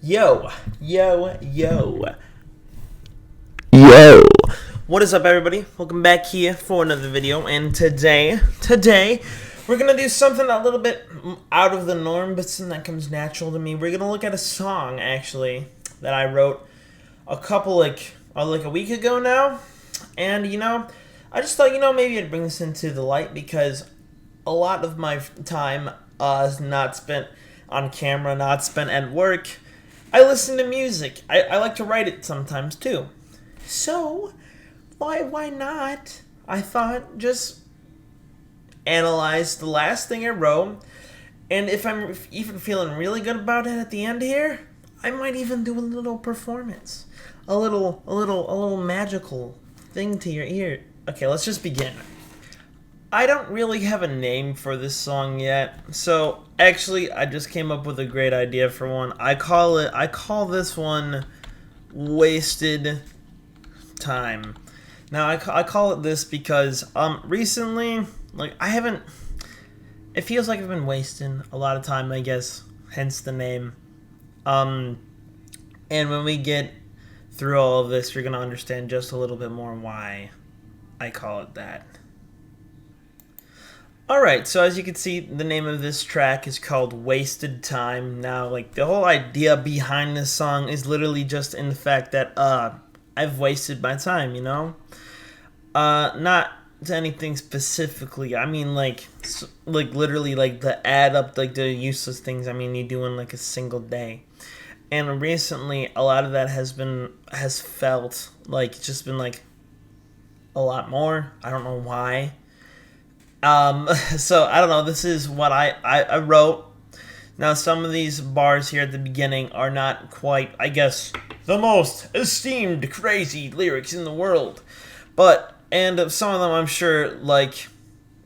Yo, yo, yo. Yo. What is up, everybody? Welcome back here for another video. And today, we're going to do something a little bit out of the norm, but something that comes natural to me. We're going to look at a song, actually, that I wrote a couple, like a week ago now. And, I just thought, maybe I'd bring this into the light because a lot of my time is not spent on camera, not spent at work. I listen to music. I like to write it sometimes too. So, why not? I thought just analyze the last thing I wrote, and if I'm even feeling really good about it at the end here, I might even do a little performance, a little magical thing to your ear. Okay, let's just begin. I don't really have a name for this song yet, so actually I just came up with a great idea for one. I call this one Wasted Time. Now I call it this because recently, like, it feels like I've been wasting a lot of time, I guess, hence the name. And when we get through all of this, you're going to understand just a little bit more why I call it that. Alright, so as you can see, the name of this track is called Wasted Time. Now, like, the whole idea behind this song is literally just in the fact that, I've wasted my time, Not to anything specifically. I mean, like literally, like, the add up, like, the useless things, you do in, like, a single day. And recently, a lot of that has felt, like, just been, like, a lot more. I don't know why. So I don't know. This is what I wrote. Now, some of these bars here at the beginning are not quite, I guess, the most esteemed crazy lyrics in the world. And some of them, I'm sure, like,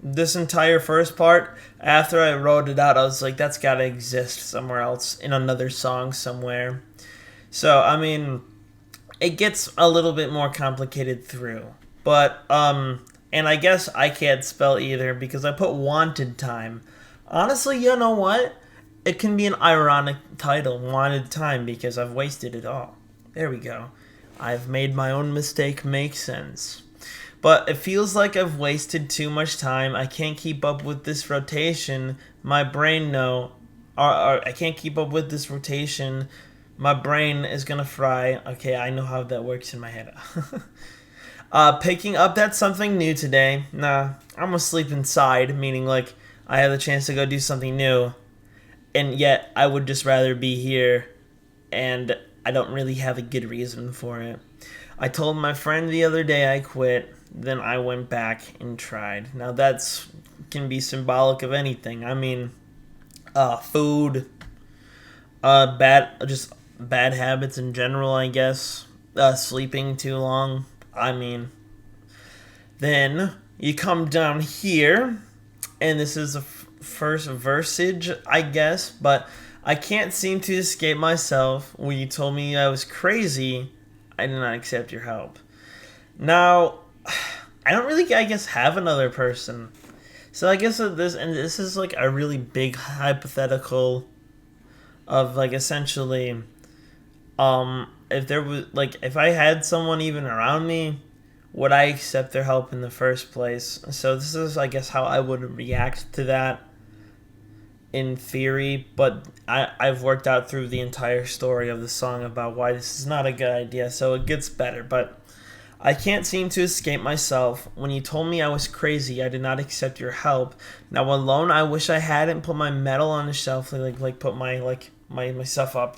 this entire first part, after I wrote it out, I was like, that's gotta exist somewhere else, in another song somewhere. So, it gets a little bit more complicated through. But, and I guess I can't spell either because I put Wanted Time. Honestly, you know what? It can be an ironic title, Wanted Time, because I've wasted it all. There we go. I've made my own mistake make sense. But it feels like I've wasted too much time. I can't keep up with this rotation. My brain, I can't keep up with this rotation. My brain is gonna fry. Okay, I know how that works in my head. Picking up that's something new today. Nah, I'm gonna sleep inside, meaning, like, I have the chance to go do something new, and yet I would just rather be here, and I don't really have a good reason for it. I told my friend the other day I quit, then I went back and tried. Now that's can be symbolic of anything. Food, just bad habits in general, I guess. Sleeping too long. Then you come down here, and this is the first versage, I guess, but I can't seem to escape myself. When you told me I was crazy, I did not accept your help. Now, I don't really, I guess, have another person. So I guess this is like a really big hypothetical of, like, essentially, if there was, like, if I had someone even around me, would I accept their help in the first place? So this is, I guess, how I would react to that in theory, but I've worked out through the entire story of the song about why this is not a good idea, so it gets better. But I can't seem to escape myself. When you told me I was crazy, I did not accept your help. Now alone, I wish I hadn't put my medal on the shelf, like put my stuff up,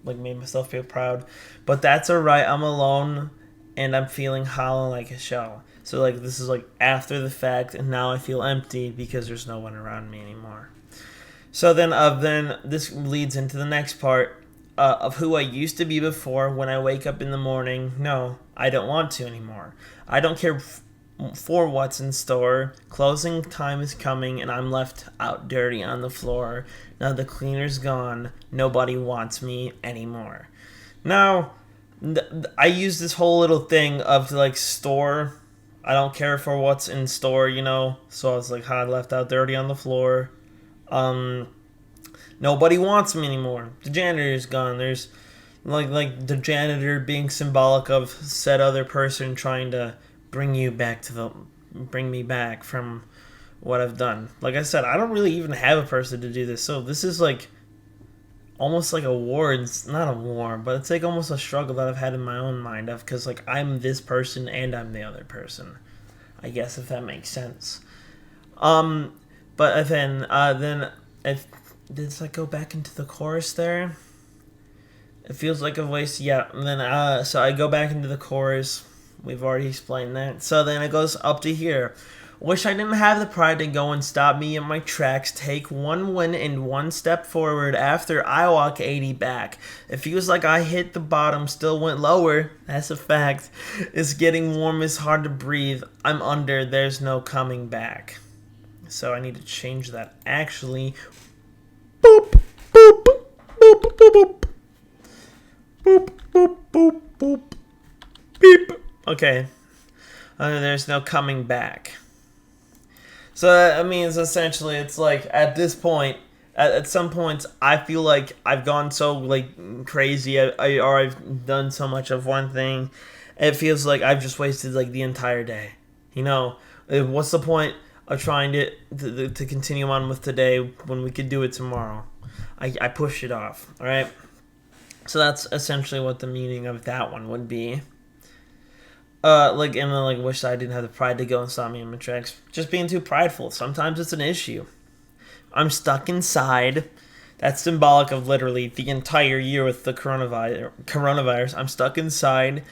like made myself feel proud. But that's alright. I'm alone, and I'm feeling hollow like a shell. So, like, this is, like, after the fact, and now I feel empty because there's no one around me anymore. So then this leads into the next part of who I used to be before. When I wake up in the morning, no, I don't want to anymore. I don't care for what's in store. Closing time is coming, and I'm left out dirty on the floor. Now the cleaner's gone. Nobody wants me anymore. Now, I use this whole little thing of, like, store. I don't care for what's in store, So I was like, left out dirty on the floor. Nobody wants me anymore. The janitor's gone. There's like the janitor being symbolic of said other person trying to bring me back from what I've done. Like I said, I don't really even have a person to do this. So this is like almost like a war. It's not a war, but it's like almost a struggle that I've had in my own mind of, because like I'm this person and I'm the other person, I guess, if that makes sense. But then if did I go back into the chorus there? It feels like a voice. Yeah. And then so I go back into the chorus. We've already explained that. So then it goes up to here. Wish I didn't have the pride to go and stop me in my tracks. Take one win and one step forward after I walk 80 back. It feels like I hit the bottom, still went lower. That's a fact. It's getting warm, it's hard to breathe. I'm under, there's no coming back. So I need to change that actually. Boop, boop, boop, boop, boop. Boop, boop, boop, boop. Beep. Okay. There's no coming back. So that means essentially it's like at this point, at some points, I feel like I've gone so like crazy, or I've done so much of one thing, it feels like I've just wasted like the entire day. You know, what's the point of trying to continue on with today when we could do it tomorrow? I push it off. All right. So that's essentially what the meaning of that one would be. And then wish I didn't have the pride to go and stop me in my tracks. Just being too prideful. Sometimes it's an issue. I'm stuck inside. That's symbolic of literally the entire year with the coronavirus. I'm stuck inside.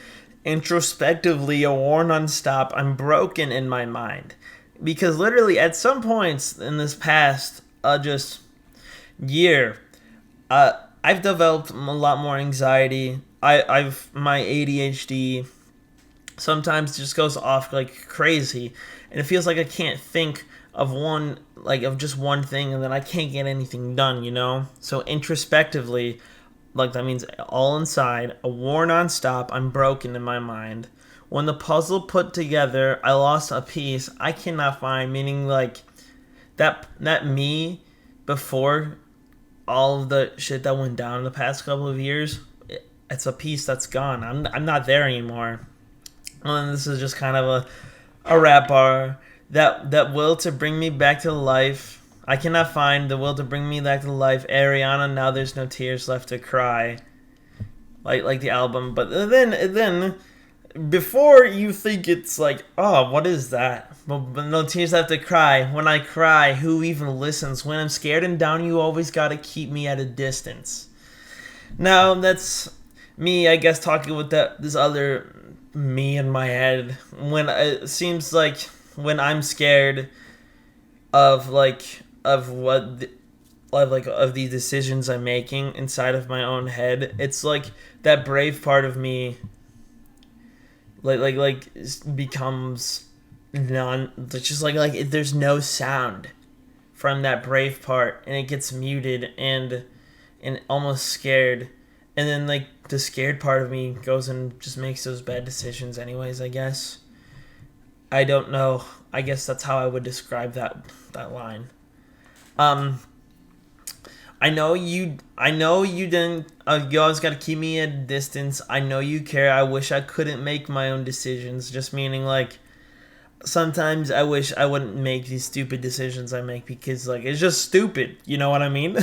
Introspectively, a war non-stop. I'm broken in my mind. Because literally at some points in this past just year, I've developed a lot more anxiety. I've my ADHD sometimes just goes off like crazy, and it feels like I can't think of just one thing, and then I can't get anything done, you know? So introspectively, like that means all inside, a war non-stop, I'm broken in my mind. When the puzzle put together, I lost a piece I cannot find, meaning like that me before all of the shit that went down in the past couple of years, it's a piece that's gone. I'm not there anymore. And this is just kind of a rap bar. That will to bring me back to life. I cannot find the will to bring me back to life. Ariana, now there's no tears left to cry. Like the album. But then before you think it's like, oh, what is that? But no tears left to cry. When I cry, who even listens? When I'm scared and down, you always gotta keep me at a distance. Now that's me, I guess, talking with this other me in my head. When it seems like when I'm scared of the decisions I'm making inside of my own head, it's like that brave part of me becomes it's just like there's no sound from that brave part, and it gets muted and almost scared, and then like the scared part of me goes and just makes those bad decisions anyways, I guess. I don't know. I guess that's how I would describe that line. I know you didn't. You always got to keep me at a distance. I know you care. I wish I couldn't make my own decisions. Just meaning like, sometimes I wish I wouldn't make these stupid decisions I make because like it's just stupid. You know what I mean?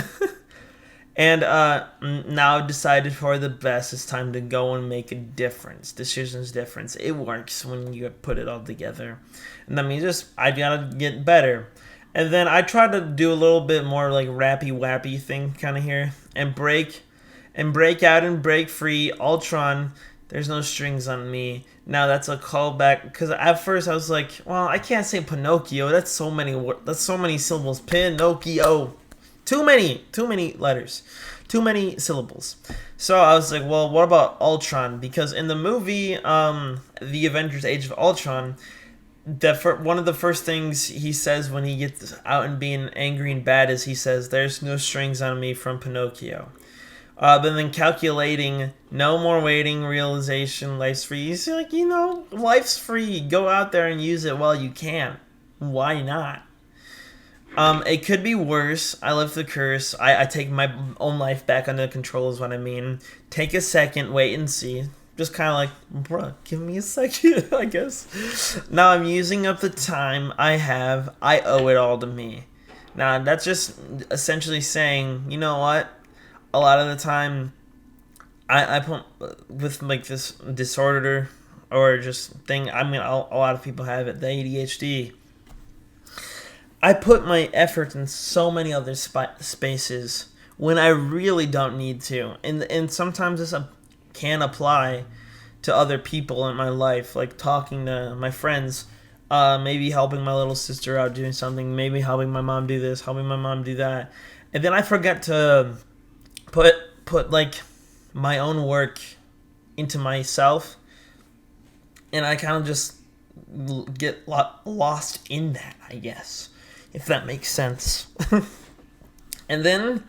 And now I've decided for the best. It's time to go and make a difference. Decisions difference. It works when you put it all together, and that means I gotta get better. And then I try to do a little bit more like rappy wappy thing kind of here, and break out and break free. Ultron, there's no strings on me. Now that's a callback, because at first I was like, well, I can't say Pinocchio. That's so many syllables. Pinocchio, too many letters, too many syllables. So I was like, well, what about Ultron? Because in the movie, The Avengers: Age of Ultron, one of the first things he says when he gets out and being angry and bad is he says, "There's no strings on me," from Pinocchio. But then calculating, no more waiting, realization, life's free. You see, like, life's free. Go out there and use it while you can. Why not? It could be worse. I live the curse. I take my own life back under control is what I mean. Take a second, wait and see. Just kind of like, bruh, give me a second, I guess. Now I'm using up the time I have. I owe it all to me. Now, that's just essentially saying, you know what? A lot of the time, I put with like this disorder or just thing. I mean, a lot of people have it, the ADHD. I put my effort in so many other spaces when I really don't need to, and sometimes this can apply to other people in my life, like talking to my friends, maybe helping my little sister out doing something, maybe helping my mom do this, helping my mom do that, and then I forget to put like my own work into myself, and I kind of just get lost in that, I guess, if that makes sense. And then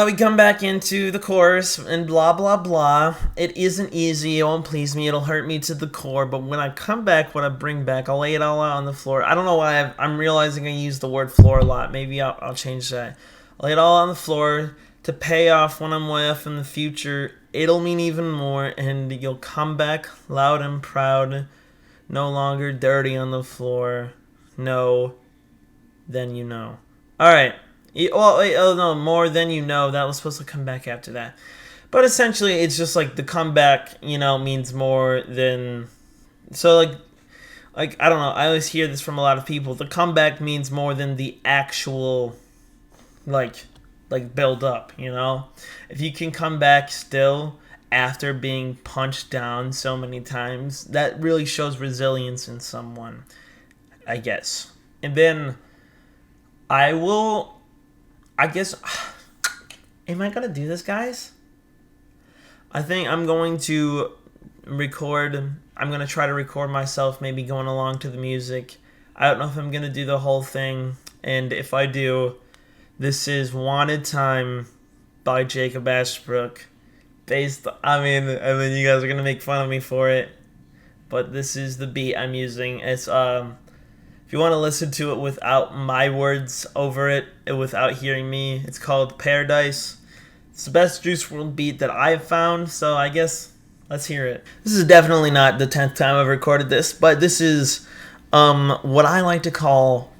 we come back into the chorus and blah blah blah. It isn't easy, it won't please me, it'll hurt me to the core, but when I come back, what I bring back, I'll lay it all out on the floor. I don't know why I'm realizing I use the word floor a lot. Maybe I'll change that. I'll lay it all on the floor to pay off when I'm way off in the future. It'll mean even more, and you'll come back loud and proud, no longer dirty on the floor. No, then you know. Alright. Oh no, more than you know. That was supposed to come back after that. But essentially, it's just like the comeback, means more than... So, like I don't know. I always hear this from a lot of people. The comeback means more than the actual, like build up, If you can come back still after being punched down so many times, that really shows resilience in someone, I guess. And then I guess, am I going to do this, guys? I think I'm going to record, I'm going to try to record myself maybe going along to the music. I don't know if I'm going to do the whole thing, and if I do, this is Wanted Time by Jacob Ashbrook. I mean, you guys are going to make fun of me for it, but this is the beat I'm using. It's, if you want to listen to it without my words over it, without hearing me, it's called Paradise. It's the best Juice WRLD beat that I've found, so I guess let's hear it. This is definitely not the 10th time I've recorded this, but this is what I like to call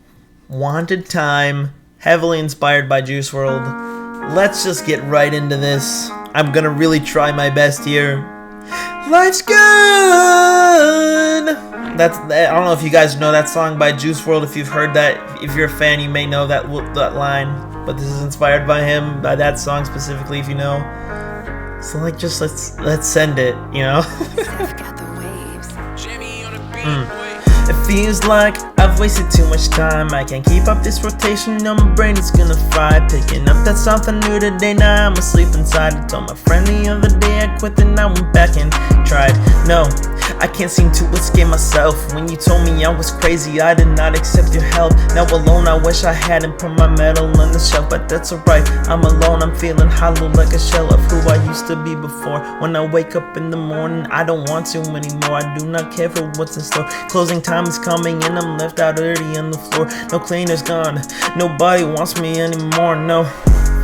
Wanted Time, heavily inspired by Juice WRLD. Let's just get right into this. I'm gonna really try my best here. Life's good! I don't know if you guys know that song by Juice WRLD. If you've heard that, if you're a fan, you may know that line. But this is inspired by him, by that song specifically, if you know. So just let's send it, It feels like I've wasted too much time. I can't keep up this rotation, no, my brain is gonna fry. Picking up that something new today, now I'm asleep inside. I told my friend the other day I quit, then I went back and tried. No, I can't seem to escape myself. When you told me I was crazy, I did not accept your help. Now alone, I wish I hadn't put my medal on the shelf, but that's alright. I'm alone, I'm feeling hollow like a shell of who I used to be before. When I wake up in the morning, I don't want to anymore. I do not care for what's in store. Closing time is coming and I'm left out dirty on the floor. No cleaner's gone, nobody wants me anymore, no.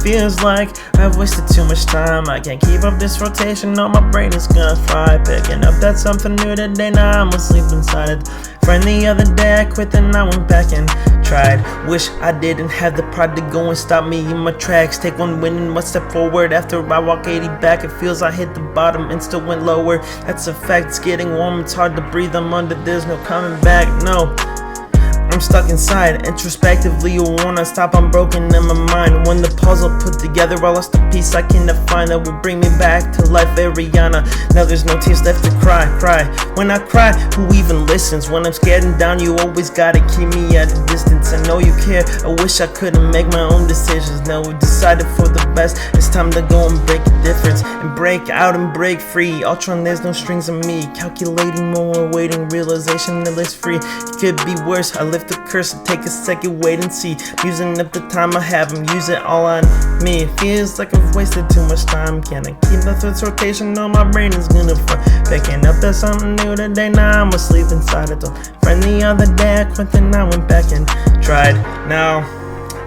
Feels like I've wasted too much time. I can't keep up this rotation, no, my brain is gonna fry. Picking up that something new today, now I'm asleep inside it. Friend the other day I quit, then I went back and tried. Wish I didn't have the pride to go and stop me in my tracks. Take one win and one step forward. After I walk 80 back, it feels I hit the bottom and still went lower. That's a fact, it's getting warm, it's hard to breathe, I'm under, there's no coming back, no. I'm stuck inside, introspectively you wanna stop, I'm broken in my mind. When the puzzle put together, I lost a piece I cannot find that will bring me back to life, Ariana. Now there's no tears left to cry. When I cry, who even listens? When I'm scared and down, you always gotta keep me at a distance. I know you care, I wish I couldn't make my own decisions. Now we decided for the best, it's time to go and break a difference. And break out and break free, Ultron, there's no strings on me. Calculating more, waiting, realization that it's free. It could be worse, I live the curse and take a second, wait and see. Using up the time I have, I'm using all on me. It feels like I've wasted too much time. Can I keep the thoughts rotation? No, my brain is gonna fry. Picking up there's something new today, now I'm asleep inside it. Friend the other day I quit, then I went back and tried. Now,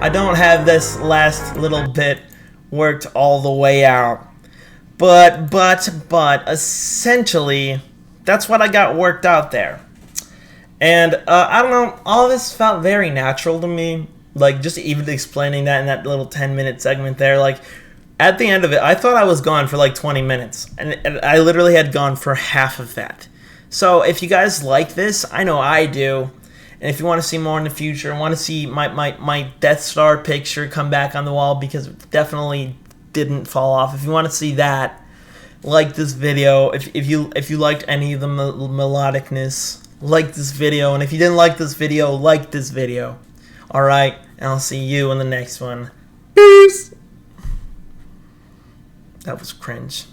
I don't have this last little bit worked all the way out. But essentially, that's what I got worked out there. And I don't know, all this felt very natural to me. Like, just even explaining that in that little 10-minute segment there. Like, at the end of it, I thought I was gone for like 20 minutes. And I literally had gone for half of that. So if you guys like this, I know I do. And if you want to see more in the future, want to see my Death Star picture come back on the wall, because it definitely didn't fall off. If you want to see that, like this video. If you liked any of the melodicness, like this video. And if you didn't like this video, like this video. Alright, and I'll see you in the next one. Peace! That was cringe.